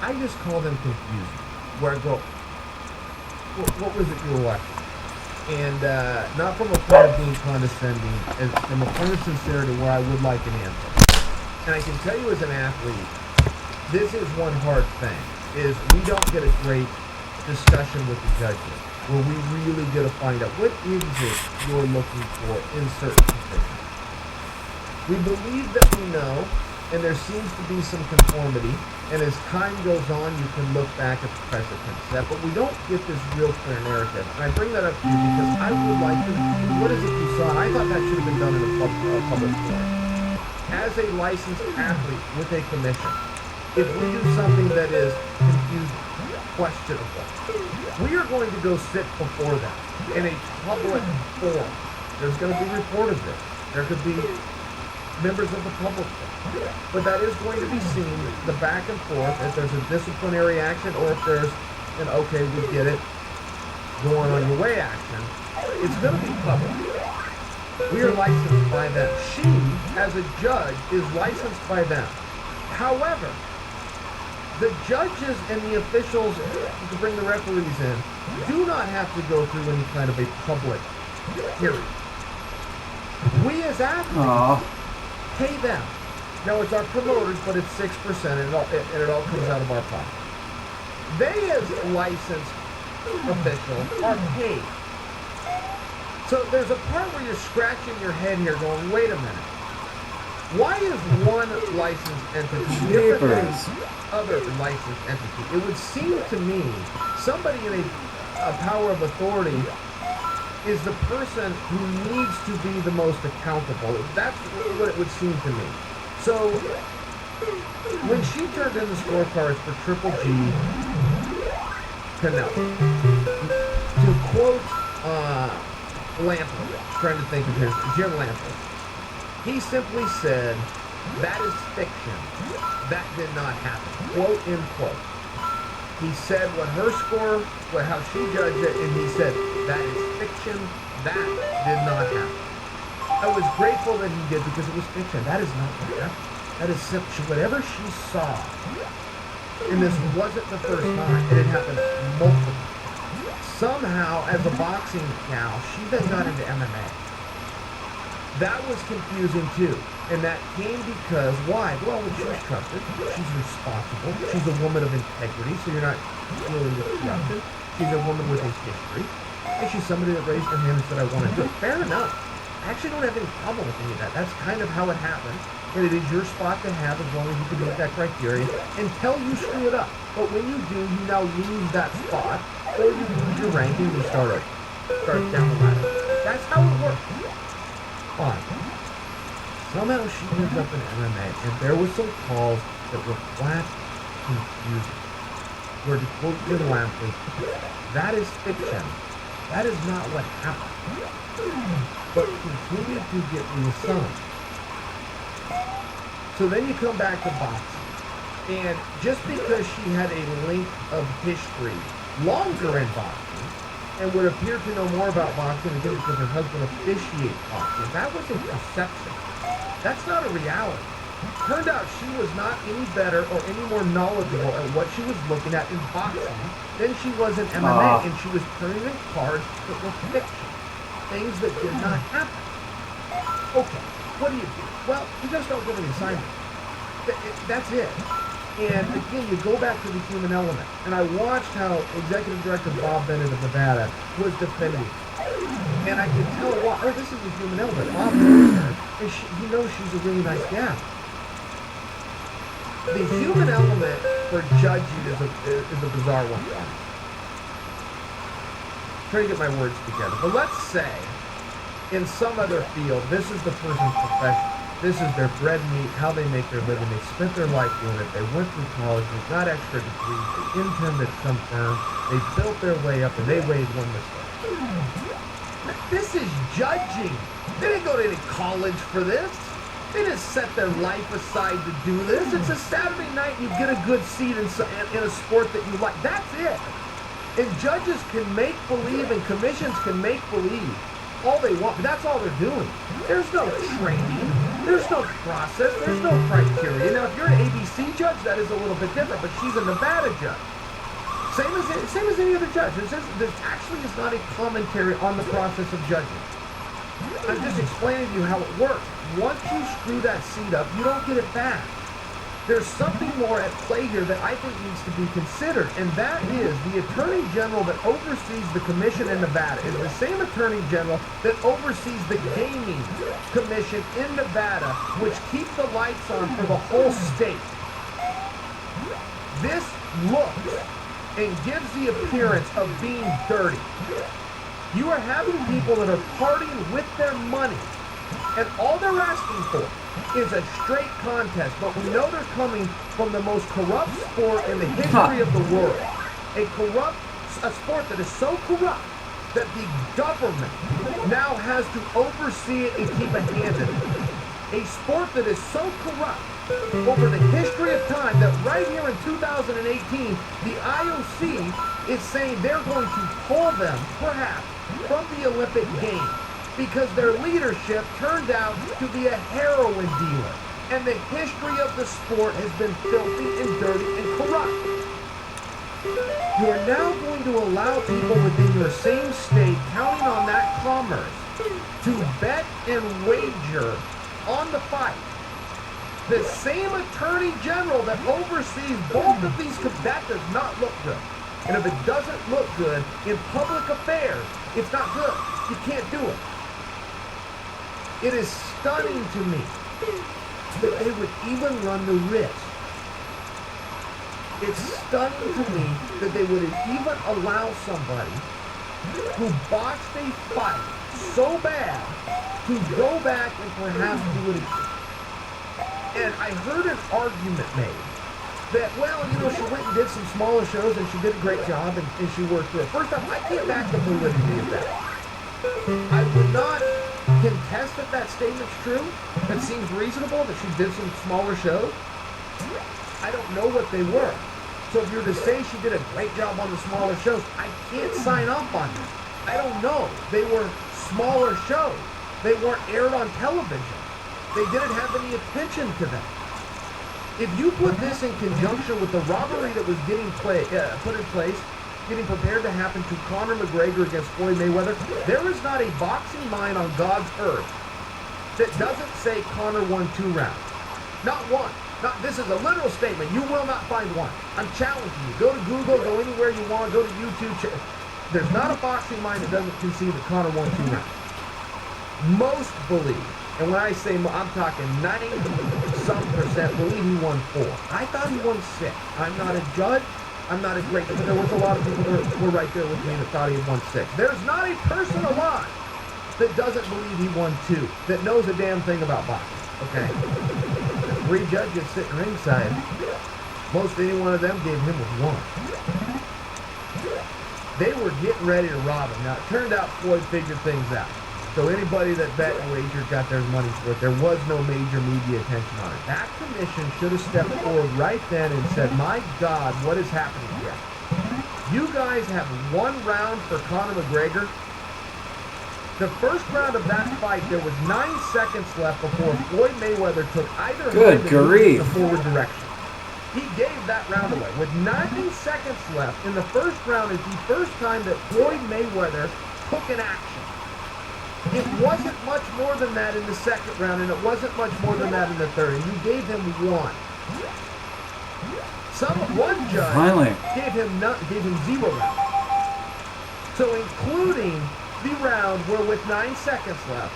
I just call them confusing. Where I go, what was it you were watching? And not from a point of being condescending, and from a point of sincerity where I would like an answer. And I can tell you as an athlete, this is one hard thing, is we don't get a great discussion with the judges, where we really get to find out what is it you're looking for in certain positions. We believe that we know, and there seems to be some conformity, and as time goes on, you can look back at the precedent set, but we don't get this real clear narrative. And I bring that up to you because I would like to, what is it you saw? And I thought that should have been done in a public forum. As a licensed athlete with a commission, if we do something that is confusing, questionable, we are going to go sit before them in a public forum. There's going to be report of this. There could be members of the public. But that is going to be seen, the back and forth, if there's a disciplinary action or if there's an okay, we get it, go on your way action. It's going to be public. We are licensed by them. She, as a judge, is licensed by them. However, the judges and the officials to bring the referees in do not have to go through any kind of a public hearing. We as athletes pay them. Now it's our promoters, but it's 6%, and it all comes out of our pocket. They, as licensed officials, are paid. So there's a part where you're scratching your head here, going, "Wait a minute. Why is one licensed entity different than other licensed entity?" It would seem to me somebody in a power of authority is the person who needs to be the most accountable. That's what it would seem to me. So when she turned in the scorecards for Triple G Canelo, to quote Lampley, trying to think of his, Jim Lampley, he simply said, "That is fiction. That did not happen." Quote, end quote. He said what her score, how she judged it, and he said, "That is fiction. That did not happen." I was grateful that he did because it was fiction. That is not what happened. That is simply whatever she saw. And this wasn't the first time. It had happened multiple times. Somehow, as a boxing gal, she then got into MMA. That was confusing too. And that came because, why? Well, she's trusted. She's responsible. She's a woman of integrity, so you're not dealing with corruption. She's a woman with a history. And she's somebody that raised her hand and said, "I want to do it." Fair enough. I actually don't have any problem with any of that. That's kind of how it happened. And it is your spot to have as long as you can meet that criteria until you screw it up. But when you do, you now lose that spot, or you lose your ranking and you start down the ladder. That's how it works. Fine. Somehow she ends up in MMA, and there were some calls that were flat confusing. Where, to quote Jim Lampley, "That is fiction. That is not what happened." But continued to get reassigned. So then you come back to boxing. And just because she had a length of history longer in boxing, and would appear to know more about boxing again because her husband officiates boxing, that was a perception. That's not a reality. Turned out she was not any better or any more knowledgeable at what she was looking at in boxing than she was in MMA, and she was turning in cards that were fiction, things that did not happen. Okay, what do? Well, you just don't give an assignment. That's it. And again, you go back to the human element. And I watched how Executive Director Bob Bennett of Nevada was defending. And I could tell why. Oh, this is the human element. Bob knows her, and he knows she's a really nice gal. The human element for judging is a bizarre one. I'm trying to get my words together. But let's say, in some other field, this is the person's profession. This is their bread and meat, how they make their living. They spent their life doing it. They went through college. They got extra degrees. They interned at some firm. They built their way up, and they made one mistake. This is judging. They didn't go to any college for this. They didn't set their life aside to do this. It's a Saturday night. You get a good seat in a sport that you like. That's it. And judges can make believe, and commissions can make believe all they want, but that's all they're doing. There's no training. There's no process. There's no criteria. Now, if you're an ABC judge, that is a little bit different, but she's a Nevada judge. Same as any other judge. This actually is not a commentary on the process of judging. I'm just explaining to you how it works. Once you screw that seat up, you don't get it back. There's something more at play here that I think needs to be considered, and that is the Attorney General that oversees the commission in Nevada is the same Attorney General that oversees the Gaming Commission in Nevada, which keeps the lights on for the whole state. This looks and gives the appearance of being dirty. You are having people that are partying with their money, and all they're asking for is a straight contest, but we know they're coming from the most corrupt sport in the history of the world. A sport that is so corrupt that the government now has to oversee it and keep a hand in it. A sport that is so corrupt over the history of time that right here in 2018, the IOC is saying they're going to pull them, perhaps, from the Olympic Games, because their leadership turned out to be a heroin dealer. And the history of the sport has been filthy and dirty and corrupt. You are now going to allow people within your same state, counting on that commerce, to bet and wager on the fight. The same Attorney General that oversees both of these, that does not look good. And if it doesn't look good in public affairs, it's not good. You can't do it. It is stunning to me that they would even run the risk. It's stunning to me that they would even allow somebody who boxed a fight so bad to go back and perhaps do it again. And I heard an argument made that, well, she went and did some smaller shows and she did a great job and she worked through it. First off, I can't back the validity of that. I would not contest that statement's true. It seems reasonable that she did some smaller shows. I don't know what they were. So if you're to say she did a great job on the smaller shows, I can't sign up on that. I don't know. They were smaller shows. They weren't aired on television. They didn't have any attention to them. If you put this in conjunction with the robbery that was getting put in place, getting prepared to happen to Conor McGregor against Floyd Mayweather, there is not a boxing mind on God's earth that doesn't say Conor won 2 rounds. Not one. This is a literal statement. You will not find one. I'm challenging you. Go to Google, go anywhere you want, go to YouTube. There's not a boxing mind that doesn't concede that Conor won 2 rounds. Most believe, and when I say I'm talking 90-some% believe he won 4. I thought he won 6. I'm not a judge. I'm not a great, but there was a lot of people that were right there with me that thought he had won 6. There's not a person alive that doesn't believe he won 2, that knows a damn thing about boxing, okay? 3 judges sitting ringside, most any one of them gave him was 1. They were getting ready to rob him. Now, it turned out Floyd figured things out. So anybody that bet and wagered got their money's worth. There was no major media attention on it. That commission should have stepped forward right then and said, my God, what is happening here? You guys have 1 round for Conor McGregor. The first round of that fight, there was 9 seconds left before Floyd Mayweather took either hand in the forward direction. He gave that round away. With 9 seconds left in the first round is the first time that Floyd Mayweather took an action. It wasn't much more than that in the second round, and it wasn't much more than that in the third, and you gave him 1. One judge gave him 0 rounds. So including the round where with 9 seconds left,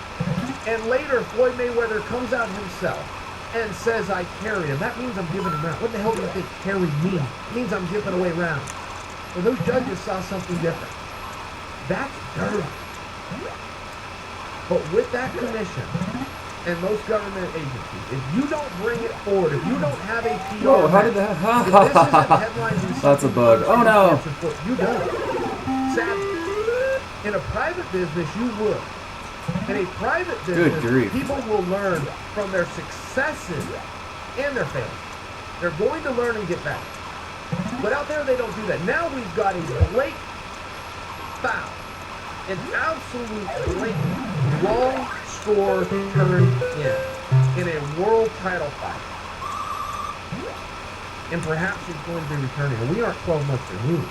and later Floyd Mayweather comes out himself and says, I carried him. That means I'm giving him rounds. What the hell do you think carried means? It means I'm giving away rounds. Well, those judges saw something different. That's dirty. But with that commission and most government agencies, if you don't bring it forward, if you don't have a PR, whoa, how did that? If this isn't headlines, that's a bug. Oh no! You don't. Sadly, in a private business, you would. In a private business, people will learn from their successes and their failures. They're going to learn and get better. But out there, they don't do that. Now we've got a blatant foul. An absolute blatant wrong score turned in. in a world title fight. And perhaps he's going to be returning. And we aren't 12 months removed.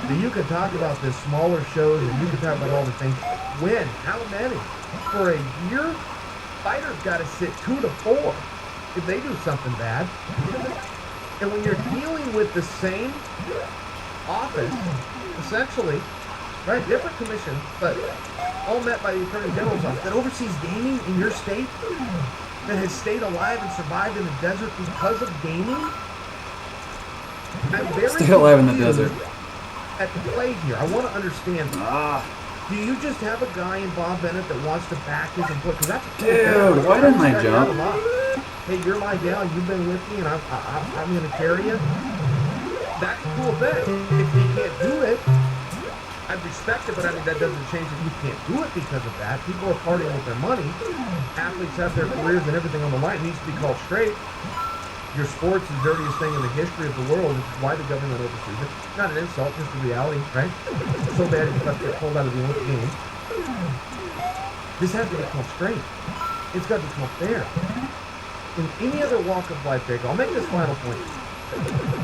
So you can talk about the smaller shows and you can talk about all the things. When? How many? For a year, fighters got to sit 2 to 4 if they do something bad. And when you're dealing with the same office, essentially, right, different commission, but all met by the Attorney General's office that oversees gaming in your state, that has stayed alive and survived in the desert because of gaming. I'm very Stay alive in the desert. At the play here, I want to understand. Do you just have a guy in Bob Bennett that wants to back his employee? Because that's dude. Why didn't I jump? Hey, you're my gal. You've been with me, and I'm going to carry you. That's a cool thing. If he can't do it, I'd respect it, but I mean that doesn't change that you can't do it because of that. People are partying with their money. Athletes have their careers and everything on the line. It needs to be called straight. Your sport's the dirtiest thing in the history of the world, which is why the government oversees it. Not an insult, just a reality, right? So bad it's about to get pulled out of the Olympic Games. This has to be called straight. It's got to be called fair. In any other walk of life, Jake, I'll make this final point.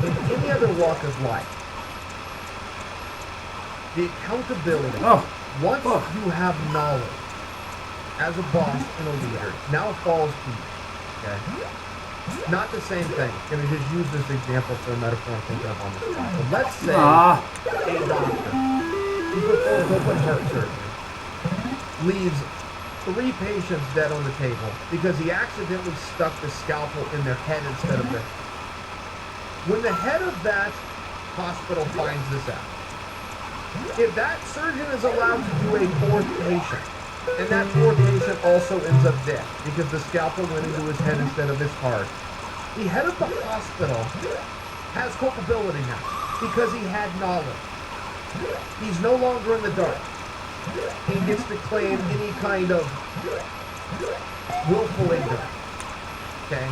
In any other walk of life, the accountability, once you have knowledge as a boss and a leader, now falls to you, okay? Not the same thing. I'm going to just use this example for a metaphor I'm thinking of on the spot. But let's say a doctor, he performs open heart surgery, leaves 3 patients dead on the table because he accidentally stuck the scalpel in their head instead of their... When the head of that hospital finds this out, if that surgeon is allowed to do a 4th patient, and that 4th patient also ends up dead because the scalpel went into his head instead of his heart, the head of the hospital has culpability now because he had knowledge. He's no longer in the dark. He gets to claim any kind of willful ignorance. Okay?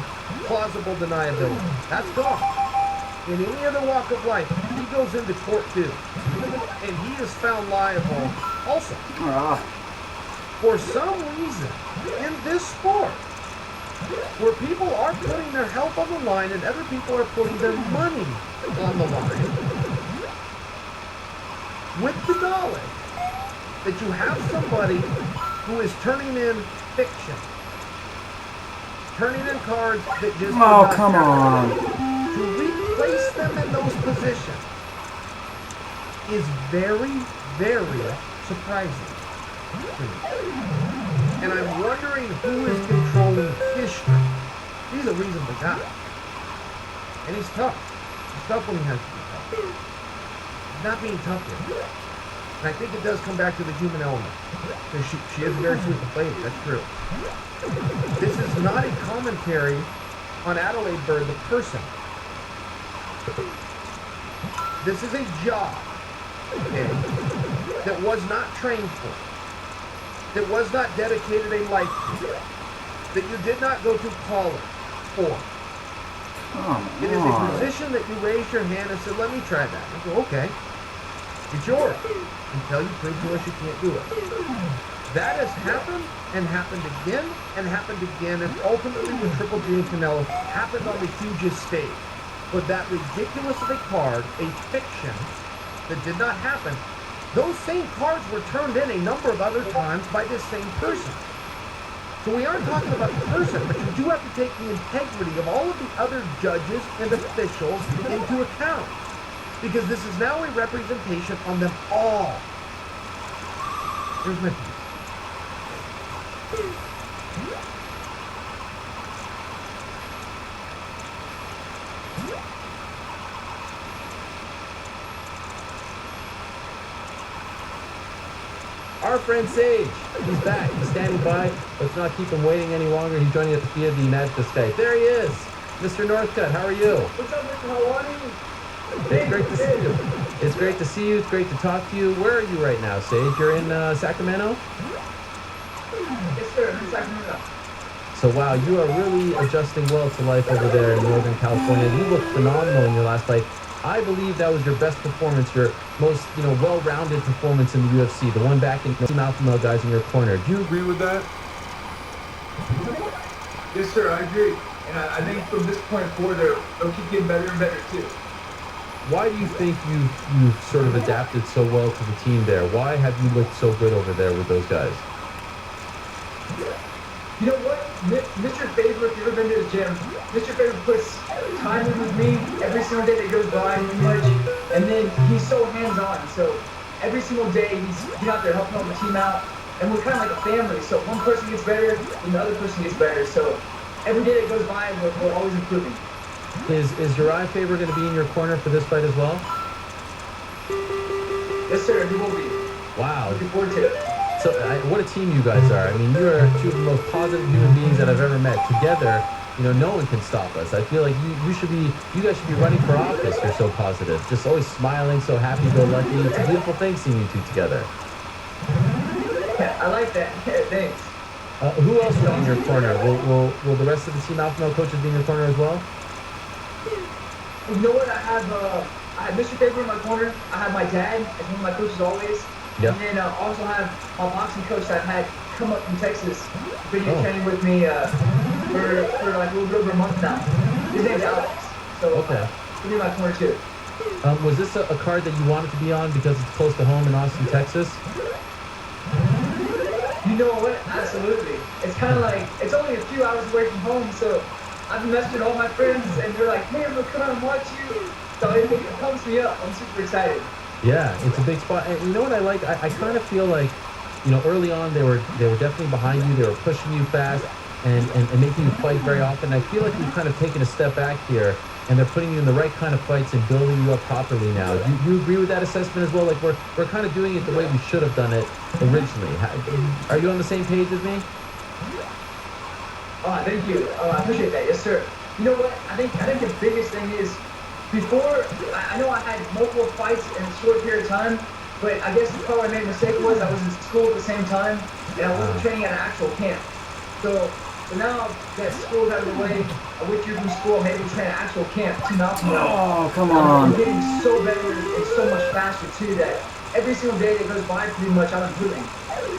Plausible deniability. That's gone. In any other walk of life, he goes into court too. And he is found liable also. For some reason, in this sport, where people are putting their health on the line and other people are putting their money on the line, with the knowledge that you have somebody who is turning in fiction, turning in cards that just come on. To replace them in those positions is very, very surprising to me. And I'm wondering who is controlling history. He's a reasonable guy. And he's tough. He's tough when he has to be tough. He's not being tough here. And I think it does come back to the human element. Because she is very sweet and flavor. That's true. This is not a commentary on Adelaide Bird, the person. This is a job, okay, that was not trained for, that was not dedicated a life to, that you did not go to college for. It is a position that you raise your hand and said, let me try that. I go, okay, it's yours, until you prove to us you can't do it. That has happened and happened again and ultimately with Triple G and Canelo happened on the hugest stage. But that ridiculous of a card, a fiction that did not happen, those same cards were turned in a number of other times by this same person. So we aren't talking about the person, but you do have to take the integrity of all of the other judges and officials into account. Because this is now a representation on them all. Here's my piece. Our friend Sage, he's back. He's standing by. Let's not keep him waiting any longer. He's joining us via the United States. There he is. Mr. Northcutt, how are you? What's up, Mr. How are you? It's great to see you. It's great to see you. It's great to talk to you. Where are you right now, Sage? You're in Sacramento? Yes, sir. In Sacramento. So, wow, you are really adjusting well to life over there in Northern California. You look phenomenal in your last fight. I believe that was your best performance, your most, well-rounded performance in the UFC, the one back in Alpha Male guys in your corner. Do you agree with that? Yes, sir, I agree. And I think from this point forward, they'll keep getting better and better too. Why do you think you've sort of adapted so well to the team there? Why have you looked so good over there with those guys? You know what? Mr. Favor, if you've ever been to his gym, Mr. Favor puts time in with me every single day that goes by, pretty much. And then he's so hands-on. So every single day he's out there helping the team out. And we're kind of like a family. So one person gets better, and the other person gets better. So every day that goes by, we're always improving. Is Uriah Faber going to be in your corner for this fight as well? Yes, sir, he will be. Wow. Looking forward to it. So, what a team you guys are. I mean, you are two of the most positive human beings that I've ever met. Together, no one can stop us. I feel like you guys should be running for office. You're so positive. Just always smiling, so happy-go-lucky. It's a beautiful thing seeing you two together. Yeah, I like that. Thanks. Who else will be in your corner? Will the rest of the team Alpha Male coaches be in your corner as well? You know what? I have Mr. Faber in my corner. I have my dad as one of my coaches always. Yep. And then I also have my boxing coach that I've had come up from Texas, been Oh. training with me for like a little bit over a month now. His name's Alex. So Okay. he'll be in my corner too. Was this a card that you wanted to be on because it's close to home in Austin, Texas? You know what? Absolutely. It's kind of like, it's only a few hours away from home, so I've been messaging all my friends, and they're like, man, we'll come out and watch you. So it pumps me up. I'm super excited. Yeah, it's a big spot. And you know what I like? I kind of feel like, early on they were definitely behind you. They were pushing you fast and making you fight very often. I feel like you've kind of taken a step back here, and they're putting you in the right kind of fights and building you up properly now. Do you agree with that assessment as well? Like we're kind of doing it the way we should have done it originally. Are you on the same page as me? Thank you. I appreciate that. Yes, sir. You know what? I think the biggest thing is before, I know I had multiple fights in a short period of time, but I guess the part I made a mistake was I was in school at the same time, and I wasn't training at an actual camp. So now that school's out of the way, I withdrew from school, I'm able to train at an actual camp, Team Alpha Male. Oh, come I'm on. getting so better and so much faster too that every single day that goes by, pretty much I'm improving.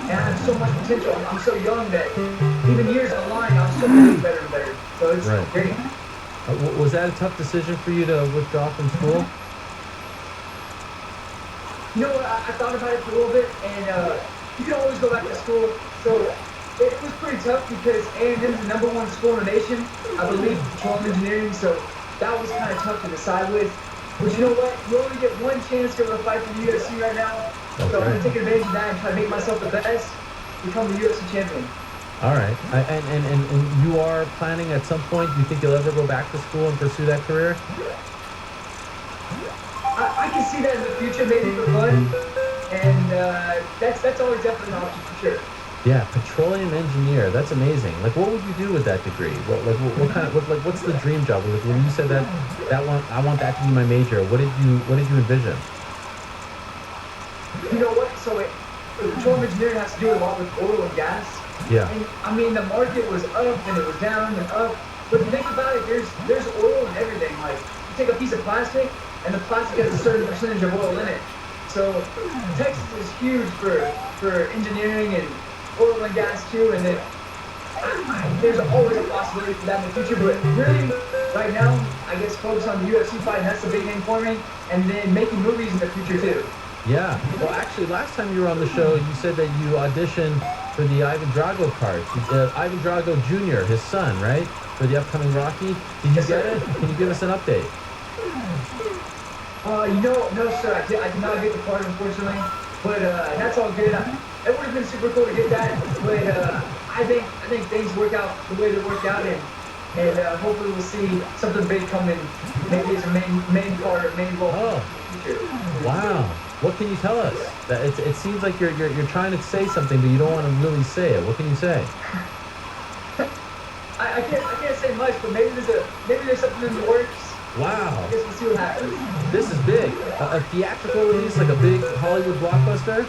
And I have so much potential. I'm so young that even years down the line, I'm still getting better and better. So it's Right. great. Was that a tough decision for you to withdraw from school? You know what? I thought about it for a little bit, and you can always go back to school. So it was pretty tough because A&M is the #1 school in the nation, I believe, petroleum engineering. So that was kind of tough to decide with. But you know what? You only get one chance to go to fight for the UFC right now. That's So I'm right. gonna take advantage of that and try to make myself the best, become the UFC champion. All right. And you are planning at some point, do you think you'll ever go back to school and pursue that career? I can see that in the future, maybe for fun, and that's always definitely an option for sure. Yeah, petroleum engineer. That's amazing. Like, what would you do with that degree? What kind of what's the dream job? Like, when you said that one, I want that to be my major. What did you envision? You know what? So petroleum engineering has to do a lot with oil and gas. Yeah. And I mean, the market was up and it was down and up. But if you think about it, there's oil in everything. Like, you take a piece of plastic, and the plastic has a certain percentage of oil in it. So Texas is huge for engineering and oil and gas too. And then there's always a possibility for that in the future. But really, right now, I guess focus on the UFC fight. That's the big thing for me. And then making movies in the future too. Yeah. Well, actually, last time you were on the show, you said that you auditioned for the Ivan Drago part. Ivan Drago Jr., his son, right? For the upcoming Rocky. Did you Yes, get sir. it? Can you give us an update? No, sir. I did not get the part, unfortunately. But that's all good. It would have been super cool to get that. But I think things work out the way they work out, and hopefully we'll see something big coming. Maybe it's a main part or main role Oh. in the future. Wow. What can you tell us? That it seems like you're trying to say something, but you don't want to really say it. What can you say? I can't say much, but maybe there's something in the works. Wow. I guess we'll see what happens. This is big. A theatrical release, like a big Hollywood blockbuster?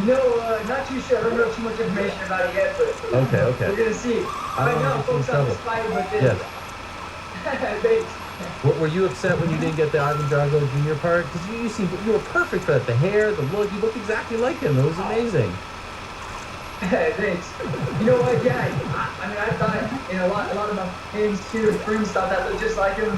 Not too sure. I don't know too much information about it yet, but Okay. we're gonna see. I don't Right now, want to folks, get you I'm in just fighting with Yes. this. Thanks. Were you upset when you didn't get the Ivan Drago Jr. part? Because you were perfect for that. The hair, the look, you look exactly like him. It was amazing. Thanks. You know what? Yeah, I mean, I thought in a lot of my games too, and friends thought that looked just like him.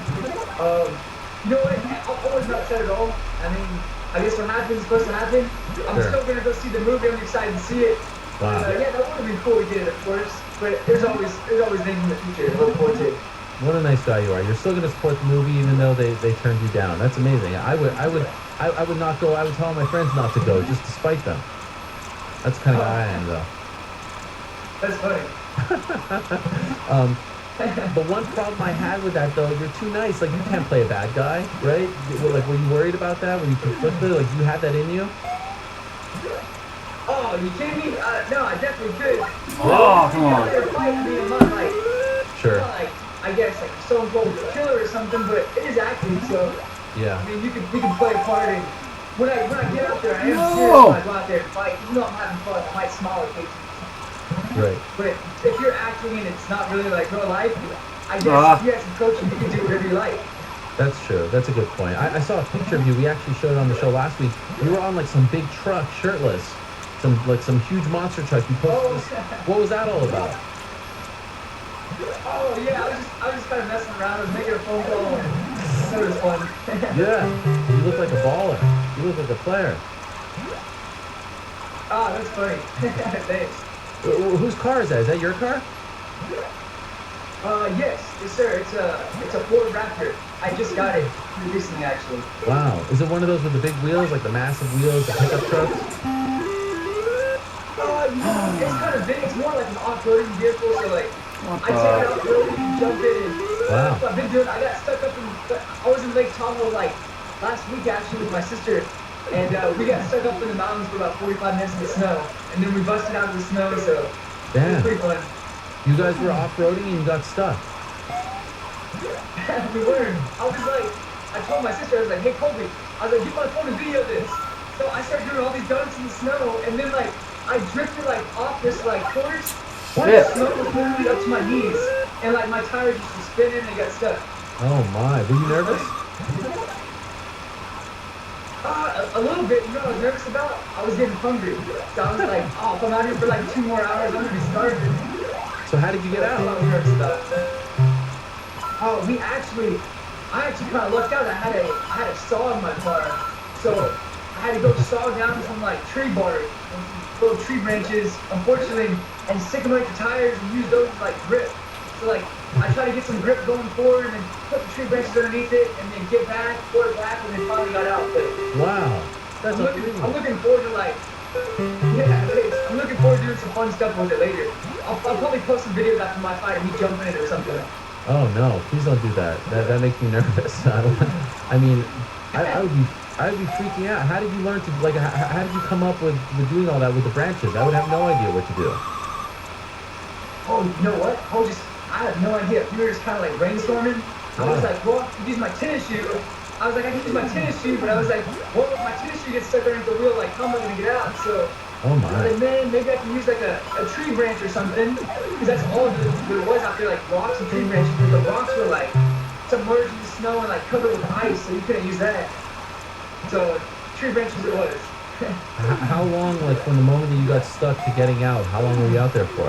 You know what? I wasn't upset at all. I mean, I guess what happens is supposed to happen. I'm Sure. still gonna go see the movie. I'm excited to see it. Wow. Yeah, that would have been cool to get it, of course. But there's always things in the future to look forward to. What a nice guy you are. You're still going to support the movie even though they turned you down. That's amazing. I would not go. I would tell my friends not to go just to spite them. That's the kind of guy I am, though. That's funny. The one problem I had with that, though, you're too nice. Like, you can't play a bad guy, right? Like, were you worried about that? Were you conflicted? Like, you had that in you? Oh, you kidding me? No, I definitely could. Oh, come on. They're fighting me. I'm not like, Sure. not like, I guess like Stone Cold Killer or something, but it is acting, so Yeah. I mean you can play a part in. When I get out there, I am No. serious when I go out there and fight. Even though I'm having fun, I might smile occasionally. Right. But if you're acting and it's not really like real life, I guess Ah. if you have some coaching, you can do whatever you like. That's true. That's a good point. I saw a picture of you. We actually showed it on the show last week. You were on like some big truck, shirtless, some huge monster truck. You posted this. What was that all about? Oh yeah, I was just kind of messing around. I was making a phone call. That was fun. Yeah. You look like a baller. You look like a player. Ah, that's funny. Thanks. Whose car is that? Is that your car? Yes, sir. It's a Ford Raptor. I just got it pretty recently, actually. Wow. Is it one of those with the big wheels, like the massive wheels, the pickup trucks? No, it's kind of big. It's more like an off-roading vehicle, so like What I take it the? off-roading, jump in, and Wow. I've been doing. I got stuck up in. I was in Lake Tahoe like last week actually with my sister, and we got stuck up in the mountains for about 45 minutes in the snow, and then we busted out of the snow, so it was Damn. pretty fun. You guys were off-roading and you got stuck. We were. I was like, I told my sister, I was like, hey Colby, I was like, get my phone and video this. So I started doing all these donuts in the snow, and then like I drifted like off this like course. The Shit. snow was literally up to my knees, and like my tires just was spinning and got stuck. Oh my. Were you nervous? A little bit. You know what I was nervous about? I was getting hungry. So I was like, oh, if I'm out here for like 2 more hours, I'm gonna be starving. So how did you get That's what I out? was nervous about. Oh, I actually kind of lucked out. I had a saw in my car, so I had to go saw down some like tree bark and some little tree branches, unfortunately, and stick them like the tires and use those as like grip. So like I try to get some grip going forward and then put the tree branches underneath it and then get back, pull it back, and then finally got out. But Wow. That's I'm unbelievable. looking forward to like, yeah, I'm looking forward to doing some fun stuff with it later. I'll probably post some videos after my fight of me jumping it or something. Oh no, please don't do that. That makes me nervous. I mean, I would be freaking out. How did you learn to like? How did you come up with doing all that with the branches? I would have no idea what to do. Oh, you know what? I have no idea. We were just kind of like brainstorming. I was like, well, I could use my tennis shoe. I was like, I can use my tennis shoe, but I was like, well, if my tennis shoe gets stuck underneath the wheel, like, how am I gonna get out? So Oh I was my. like, man, maybe I can use like a tree branch or something, because that's all there was out there, like rocks and tree branches. But the rocks were like submerged in the snow and like covered with ice, so you couldn't use that. So tree branches it was. How long, like from the moment that you got stuck to getting out, how long were you out there for?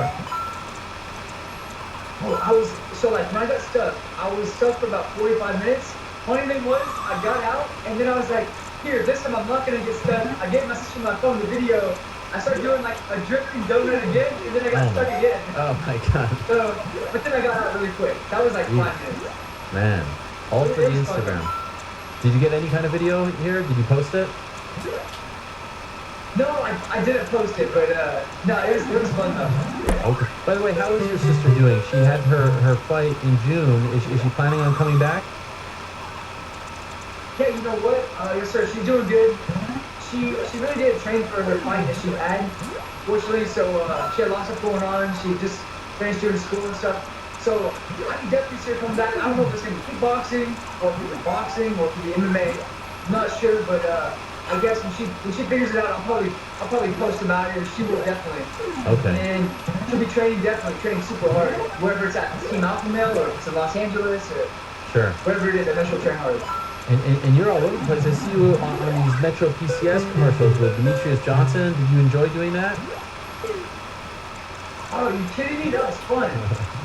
So like when I got stuck, I was stuck for about 45 minutes. Funny thing was, I got out and then I was like, here, this time I'm not gonna get stuck. I gave my sister my phone, the video. I started doing like a drifting donut again, and then I got stuck again. Oh my god. So, but then I got out really quick. That was like 5 minutes. Man. All for the It was fun. Instagram. Did you get any kind of video here? Did you post it? No, I didn't post it, but no, it was fun though. Okay. By the way, how is your sister doing? She had her fight in June. Is she planning on coming back? Yeah, you know what? Yes, sir. She's doing good. She really did train for her fight that she had, fortunately. So she had lots of going on. She just finished doing school and stuff. So I can definitely see her come back. I don't know if it's gonna be kickboxing or if it's boxing or if it's MMA. I'm not sure, but I guess when she figures it out, I'll probably post about it. She will definitely. Okay. And she'll be definitely training super hard, wherever it's at, Team Alpha Male or if it's in Los Angeles or Sure. wherever it is. I know she'll train hard. And you're all over the place. I see you on these Metro PCS commercials with Demetrius Johnson. Did you enjoy doing that? Oh, are you kidding me? That was fun.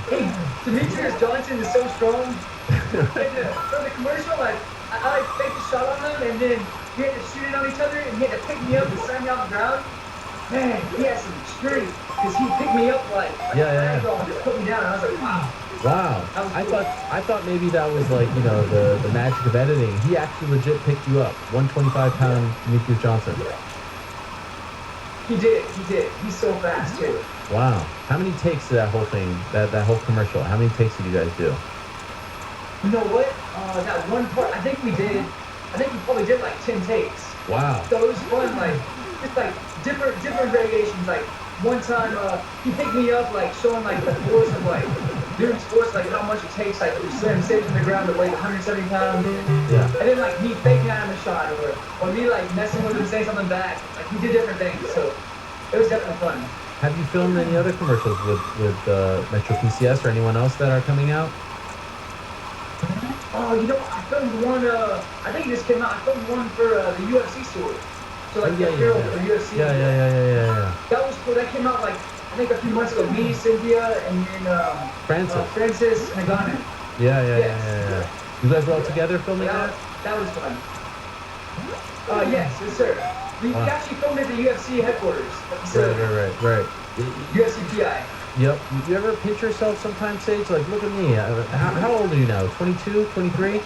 Hey, Demetrius Johnson is so strong. For the commercial, like, I like faked a shot on him, and then we had to shoot it on each other, and he had to pick me up and slam me off the ground. Man, he had some strength, because he picked me up like Yeah. and just put me down, and I was like, wow. Wow. That was I cool. thought maybe that was like, you know, the magic of editing. He actually legit picked you up. 125-pound Demetrius Johnson. He did. He's so fast, too. Wow. How many takes did that whole thing, that whole commercial, how many takes did you guys do? You know what? That one part, I think we probably did like 10 takes. Wow. So it was fun, like, just like different variations. Like, one time, he picked me up, like, showing like the force of like doing sports, like how much it takes, like, to slam safe in the ground at like 170 pounds. Yeah. And then like me faking out him a shot, or me like messing with him, saying something back. Like, we did different things, so it was definitely fun. Have you filmed any other commercials with Metro PCS or anyone else that are coming out? Oh, you know, I filmed one, I think it just came out. I filmed one for the UFC store. So like the hero for UFC. Yeah. That was cool. That came out like, I think a few months ago. Me, Cynthia, and then Francis Nagano. Yeah. You guys were all together filming that? That was fun. Yes, sir. We actually filmed at the UFC headquarters. Right. UFC PI. Yep. You ever pinch yourself sometimes, Sage? Like, look at me. How old are you now? 22, 23?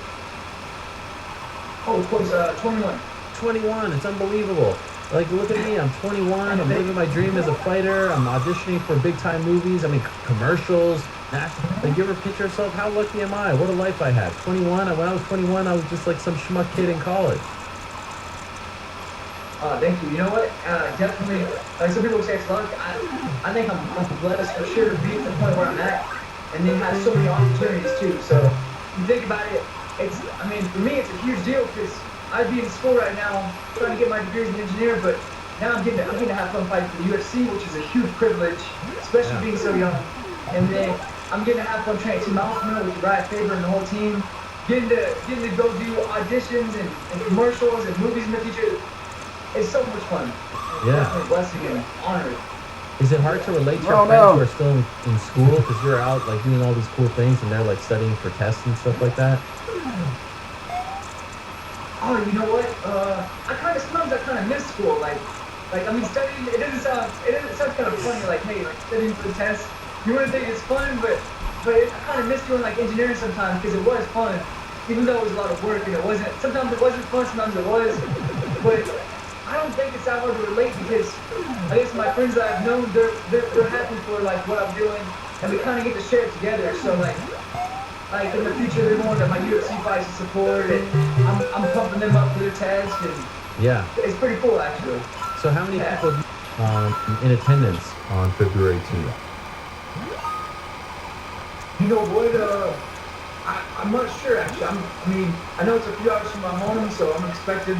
Oh, close. 21. 21. It's unbelievable. Like, look at me. I'm 21. I'm living my dream as a fighter. I'm auditioning for big-time movies. I mean, commercials. Like, you ever picture yourself? How lucky am I? What a life I had. 21. When I was 21, I was just like some schmuck kid in college. Thank you. You know what? Definitely. Like some people say it's luck. I think I'm blessed for sure to be at the point where I'm at, and then have so many opportunities too. So you think about it. I mean, for me, it's a huge deal because I'd be in school right now trying to get my degree as an engineer, but now I'm getting to have fun fighting for the UFC, which is a huge privilege, especially being so young. And then I'm getting to have fun training Team Alpha Male with Uriah Faber and the whole team. Getting to go do auditions and commercials and movies in the future. It's so much fun. Yeah. Definitely a blessing and honor. Is it hard to relate to your friends who are still in school because you're out like doing all these cool things and they're like studying for tests and stuff like that? Oh, you know what? Sometimes I kind of miss school. Like I mean, studying. It doesn't sound kind of funny. Like, hey, like studying for the test. You wouldn't think it's fun, but I kind of miss doing like engineering sometimes because it was fun, even though it was a lot of work and it wasn't. Sometimes it wasn't fun. Sometimes it was, but I don't think it's that hard to relate because I guess my friends that I've known, they're happy for like what I'm doing, and we kind of get to share it together. So like in the future, they're going to my UFC fights to support, and I'm pumping them up for their test, and it's pretty cool actually. So how many people in attendance on February 18th? You know what? I'm not sure actually. I know it's a few hours from my home, so I'm expecting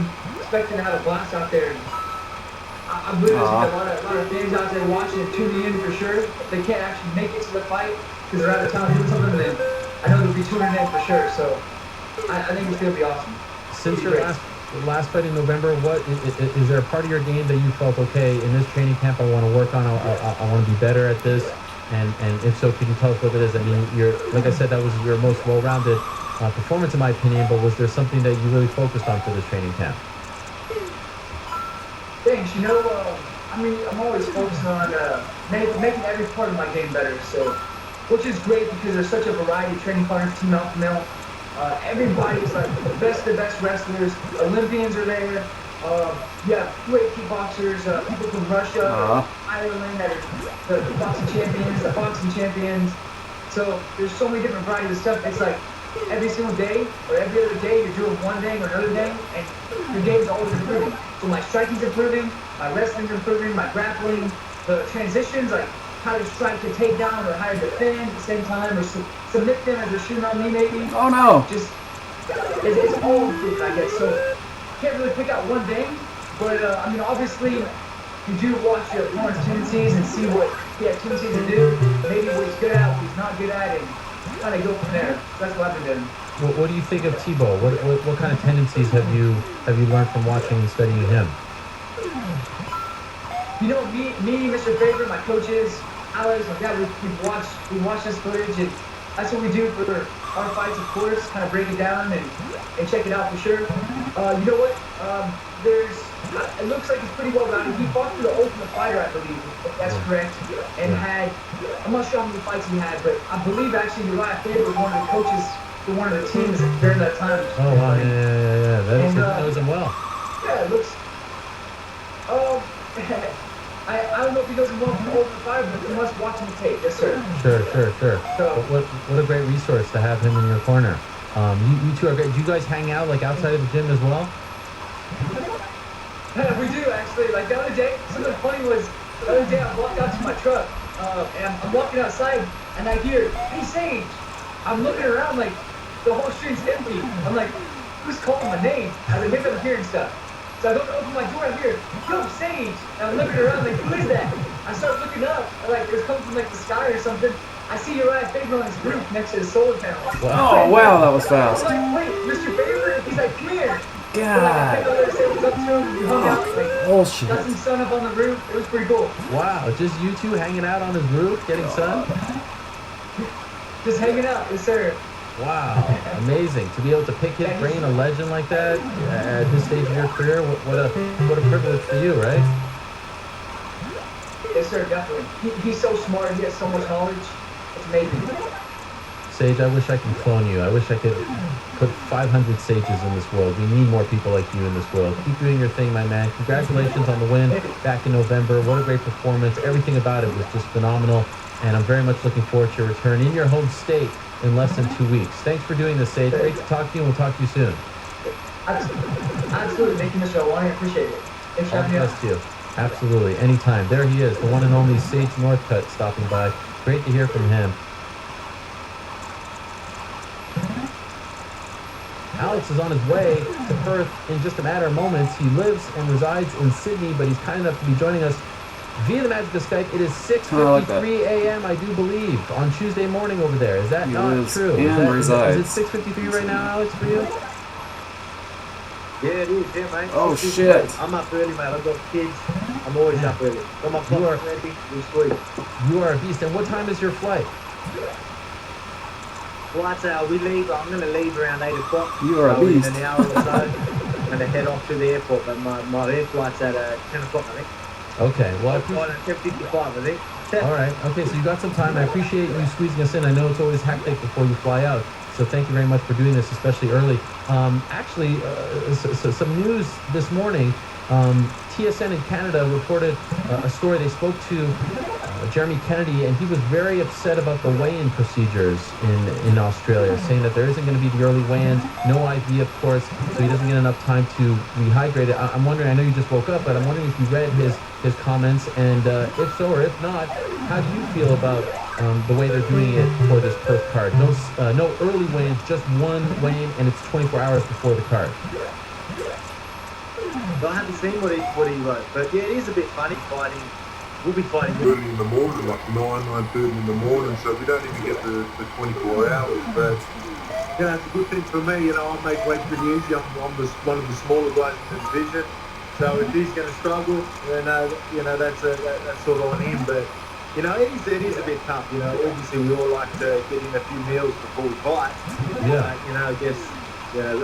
to have a blast out there. I believe there's a lot of fans out there watching and tuning in for sure. If they can't actually make it to the fight because they're out of town doing something, then I know they'll be tuning in for sure. So I think it's gonna be awesome. Since your last fight in November, what is there a part of your game that you felt, okay, in this training camp I want to work on, I want to be better at this, and if so, could you tell us what it is? I mean, like I said, that was your most well-rounded performance in my opinion, but was there something that you really focused on for this training camp? Thanks. You know, I'm always focusing on making every part of my game better. So, which is great because there's such a variety of training partners, Team Alpha Male. Everybody's like the best wrestlers. Olympians are there. Great kickboxers, people from Russia, Ireland that are the boxing champions. So there's so many different varieties of stuff. It's like every single day or every other day you're doing one thing or another thing, and your game's always improving. So my striking's improving, my wrestling's improving, my grappling, the transitions, like how to strike to take down or how to defend at the same time, or submit them as they're shooting on me maybe. Oh no! Just, it's all improving, I guess. So can't really pick out one thing, but obviously you do watch your opponent's tendencies and see what he has tendencies to do, maybe what he's good at, what he's not good at, and kind of go from there. So that's what I've been doing. What do you think of Tebow? What kind of tendencies have you learned from watching and studying him? You know, me, Mr. Faber, my coaches, Alex, my dad, we watched this footage, and that's what we do for our fights, of course. Kind of break it down and check it out for sure. You know what? It looks like it's pretty well rounded. He fought for the Ultimate Fighter, I believe, if that's correct, and I'm not sure how many fights he had, but I believe actually Uriah Faber was one of the coaches for one of the teams during that time. Oh wow, yeah. That knows him well. Yeah, it looks. I don't know if he doesn't well from the Ultimate Fighter, but you must watch him tape. Yes, sir. Sure. So, What a great resource to have him in your corner. You two are great. Do you guys hang out like outside of the gym as well? we do actually. Like the other day, something funny was the other day I walked out to my truck, and I'm walking outside, and I hear, "Hey Sage!" I'm looking around like the whole street's empty. I'm like, "Who's calling my name?" I was like, maybe I'm hearing stuff. So I go to open my door, I hear, "Yo, Sage!" And I'm looking around like, "Who is that?" I start looking up, and like it's coming from like the sky or something. I see Uriah Faber on his roof next to his solar panel. Oh, wow, that was I'm fast. like, "Wait, Mr. Faber?" He's like, "Come here." God. Bullshit. Got some sun up on the roof. It was pretty cool. Wow, just you two hanging out on his roof, getting sun? Just hanging out, yes sir. Wow, amazing. To be able to pick his brain, a legend like that, at this stage of your career, what a privilege for you, right? Yes sir, definitely. He's so smart. He has so much knowledge. It's amazing. Sage, I wish I could clone you. I wish I could put 500 Sages in this world. We need more people like you in this world. Keep doing your thing, my man. Congratulations on the win back in November. What a great performance. Everything about it was just phenomenal. And I'm very much looking forward to your return in your home state in less than 2 weeks. Thanks for doing this, Sage. Great to talk to you, and we'll talk to you soon. Absolutely. Thank you, Mr. Owani. I appreciate it. Thanks for All the having me best to you. Absolutely. Anytime. There he is, the one and only Sage Northcutt stopping by. Great to hear from him. Alex is on his way to Perth in just a matter of moments. He lives and resides in Sydney, but he's kind enough to be joining us via the magic of Skype. It is 6:53 a.m., I do believe, on Tuesday morning over there. Is that not true? Is it 6:53 right now, Alex, for you? Yeah, it is, yeah, mate. Oh, shit. I'm up early, mate. I've got kids. I'm always up early. Got my clock ready. We're sweet. You are a beast. And what time is your flight? Flights out. I'm going to leave around 8 o'clock. You are a beast. In an hour or so. I'm going to head off to the airport, but my air flight's at 10 o'clock, I think. Okay, well, I flight at 10:55, I think. All right. Okay, so you got some time. I appreciate you squeezing us in. I know it's always hectic before you fly out. So thank you very much for doing this, especially early. So some news this morning. TSN in Canada reported a story. They spoke to Jeremy Kennedy, and he was very upset about the weigh-in procedures in Australia, saying that there isn't going to be the early weigh-ins, no IV, of course, so he doesn't get enough time to rehydrate it. I'm wondering, I know you just woke up, but I'm wondering if you read his comments, and if so or if not, how do you feel about the way they're doing it for this Perth card? No early weigh-ins, just one weigh-in, and it's 24 hours before the card. I haven't seen what he wrote, but yeah, it is a bit funny fighting. We'll be fighting early in the morning, like 9:30 in the morning, so we don't even get the 24 hours. But you know, it's a good thing for me. You know, I make weight pretty easy. I'm one of the smaller guys in the division. So if he's going to struggle, then you know that's sort of on him. But you know, it is a bit tough. You know, obviously we all like to get in a few meals before we fight. Yeah. You know, I guess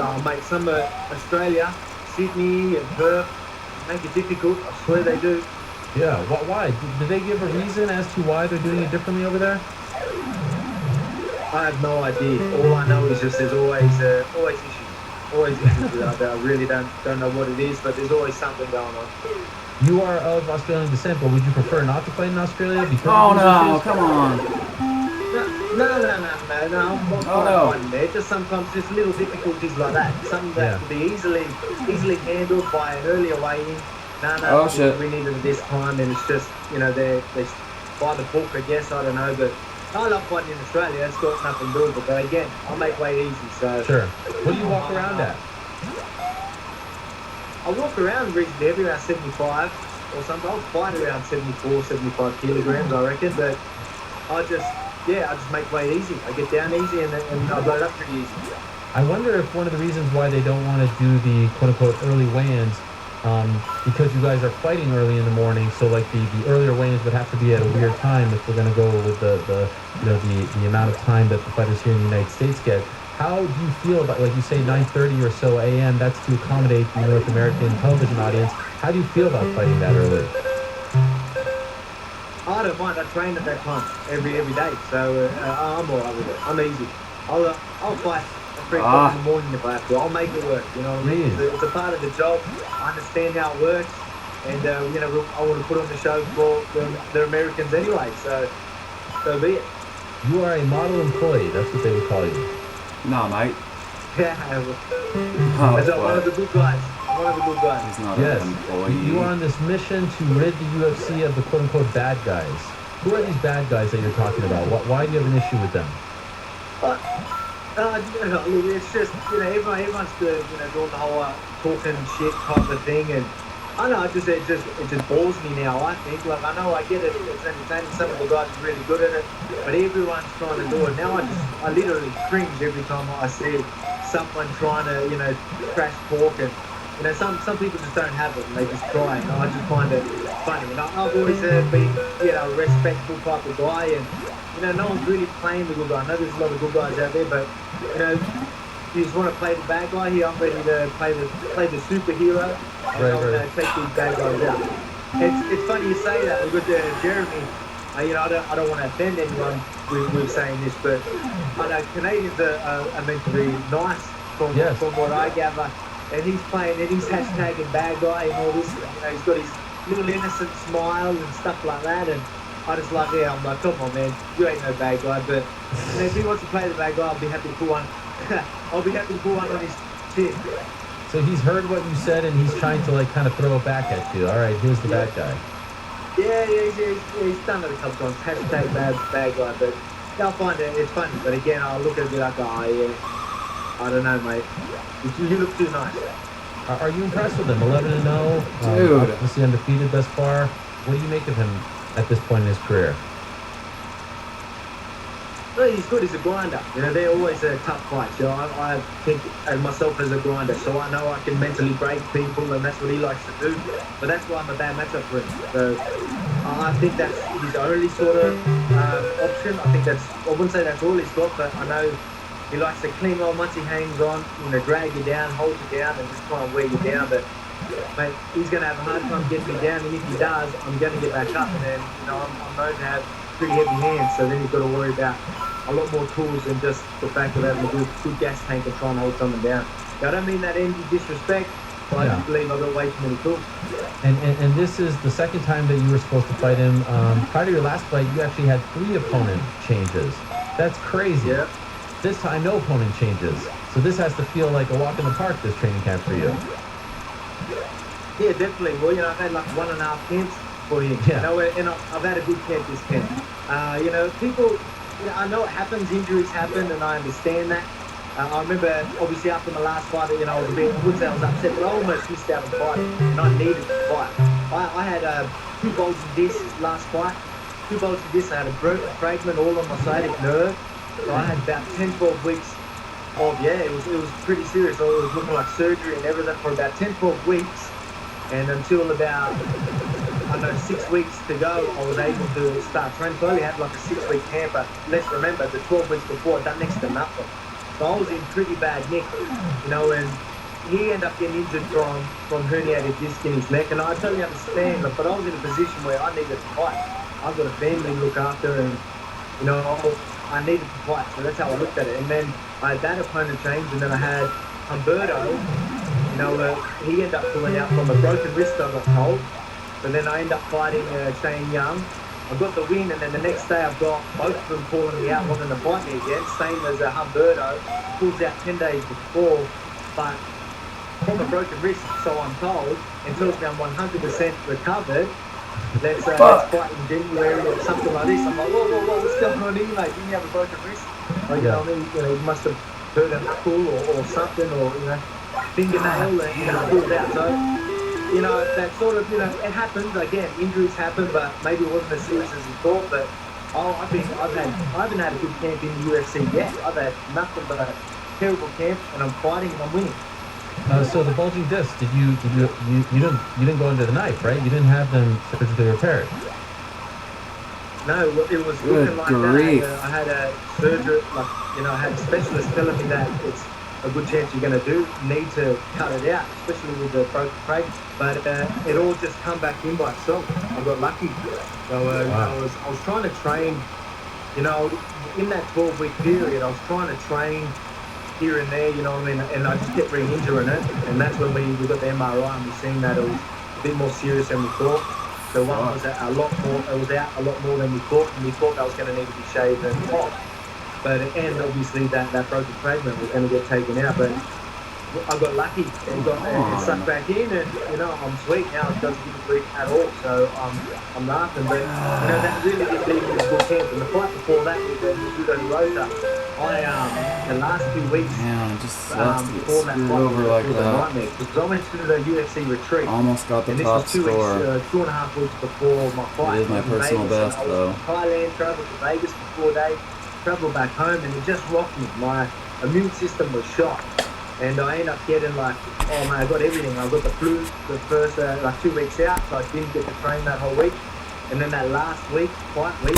I'll make some Australia, Sydney and Perth make it difficult. I swear they do. Yeah, why? Did they give a reason as to why they're doing it differently over there? I have no idea. All I know is just there's always issues. Always issues with that. I really don't know what it is, but there's always something going on. You are of Australian descent, but would you prefer not to fight in Australia? Because come on. No. I'm not fighting there. Just sometimes just little difficulties like that. Something that can be easily handled by an earlier weigh-in. Oh, shit. We needed it this time, and it's just, you know, they by the book, I guess, I don't know, but I love fighting in Australia. It's got nothing doable, but again, I'll make weight easy, so... Sure. What do you walk around at? I walk around reasonably heavy, around 75 or something. I'll fight around 74, 75 kilograms, I reckon, but I just make weight easy. I get down easy, and I load up pretty easy. I wonder if one of the reasons why they don't want to do the quote-unquote early weigh-ins because you guys are fighting early in the morning. So like the earlier weigh-ins would have to be at a weird time if we're going to go with the amount of time that the fighters here in the United States get. How do you feel about, like you say, 9:30 or so a.m.? That's to accommodate the North American television audience. How do you feel about fighting that early? I don't mind. I train at that time every day, so I'm all right with it. I'm easy. I'll fight at 3 o'clock in the morning if I have to. I'll make it work. You know what I mean? It's a part of the job. I understand how it works, and I want to put on the show for the Americans anyway. So be it. You are a model employee. That's what they would call you. No, mate. Yeah, Oh, as one of the good guys. One of the good guys. He's not Yes. an employee. You are on this mission to rid the UFC of the quote-unquote bad guys. Who are these bad guys that you're talking about? Why do you have an issue with them? It's just, everyone's doing the whole talking shit type of thing, and I know it just bores me now. I think, like, I know I get it, it's entertaining. Some of the guys are really good at it, but everyone's trying to do it now. I literally cringe every time I see someone trying to, crash talk, and some people just don't have it and they just try, and I just find it funny. And I've always been, a respectful type of guy, and no one's really playing the good guy. I know there's a lot of good guys out there, but you just want to play the bad guy here. I'm ready to play the superhero, and I'll take these bad guys out. It's funny you say that. We've got Jeremy. I don't want to offend anyone with saying this, but I know Canadians are meant to be nice from what I gather. And he's playing, and he's hashtagging bad guy and all this. He's got his little innocent smile and stuff like that. And I just like, I'm like, come on, man, you ain't no bad guy. But if he wants to play the bad guy, I'll be happy to put one. I'll be happy to put one on his chin. So he's heard what you said, and he's trying to kind of throw it back at you. All right, here's the bad guy. Yeah, he's done it a couple times. Hashtag bad guy, but I'll find it's funny. But again, I'll look at it like, I don't know, mate. You look too nice. Are you impressed with him? 11-0. Dude. Obviously undefeated thus far. What do you make of him at this point in his career? Well, he's good. He's a grinder. They're always tough fights. I think as myself as a grinder, so I know I can mentally break people, and that's what he likes to do. But that's why I'm a bad matchup for him. So I think that's his only sort of option. I wouldn't say that's all he's got, but I know he likes to cling on once he hangs on, drag you down, hold you down, and just try and wear you down. But mate, he's going to have a hard time getting me down, and if he does, I'm going to get back up. And then, I'm known to have pretty heavy hands, so then you've got to worry about a lot more tools than just the fact of having a good gas tank and trying to hold someone down. Now, I don't mean that any disrespect, but I just believe I've got way too many tools. And this is the second time that you were supposed to fight him. Prior to your last fight, you actually had 3 opponent changes. That's crazy. Yeah. This time, no opponent changes. So this has to feel like a walk in the park, this training camp for you. Yeah, definitely. Well, I've had like 1.5 camps for him. Yeah. And I've had a good camp this camp. People, I know it happens, injuries happen, and I understand that. I remember, obviously, after my last fight, I was I wouldn't say I was upset, but I almost missed out on fighting, and I needed to fight. I had 2 bulging discs last fight. 2 bulging discs. I had a broken fragment all on my sciatic nerve. So I had about 10-12 weeks of, it was pretty serious. So it was looking like surgery and everything for about 10-12 weeks. And until about, 6 weeks to go, I was able to start training. So I only had like a 6-week camp, but let's remember, the 12 weeks before, I'd done next to nothing. So I was in pretty bad nick, and he ended up getting injured from herniated disc in his neck. And I totally understand, but I was in a position where I needed to fight. I've got a family to look after, and, I needed to fight. So that's how I looked at it. And then I had that opponent change, and then I had Humberto. He ended up pulling out from a broken wrist, I got told. But then I ended up fighting Shane Young. I got the win, and then the next day I've got both of them calling me out, wanting to fight me again. Same as Humberto, pulls out 10 days before, but from a broken wrist, so I'm told, and tells me I'm 100% recovered. Let's fight in January or something like this. I'm like, whoa, what's going on here, mate? Didn't you have a broken wrist? He must have hurt a knuckle or something, or, fingernail, and pulled out. So, that sort of, it happens. Again, injuries happen, but maybe it wasn't as serious as you thought. But I haven't had a good camp in the UFC yet. I've had nothing but a terrible camp, and I'm fighting and I'm winning. So the bulging disc, you didn't go under the knife, right? You didn't have them surgically repaired. No, it was Good looking like grief. that. I had a surgery, like, I had a specialist telling me that it's a good chance you're going to need to cut it out, especially with the broken crate. But it all just come back in by itself. I got lucky. So Wow. I was trying to train, in that 12-week period, I was trying to train here and there, and I just kept re-injuring it. And that's when we got the MRI and we seen that it was a bit more serious than we thought. The one was a lot more, it was out a lot more than we thought, and we thought that was going to need to be shaved and off. But, and obviously that broken fragment was going to get taken out, but I got lucky and it sucked back in, and I'm sweet now. It doesn't give me grief at all, so I'm laughing. But that really did leave me in good hands. And the fight before that with the Judo Rota, the last 2 weeks Man, it just sucks to get before that screwed fight over like was a that. nightmare, because I went to the UFC retreat. Almost got the And this top was 2 score. weeks, 2.5 weeks before my fight. It is my I was in personal Vegas, and best, I was though. in Thailand, travelled to Vegas for 4 days, travelled back home, and it just rocked me. My immune system was shot. And I ended up getting I got everything. I got the flu the first 2 weeks out, so I didn't get to train that whole week. And then that last week, fight week,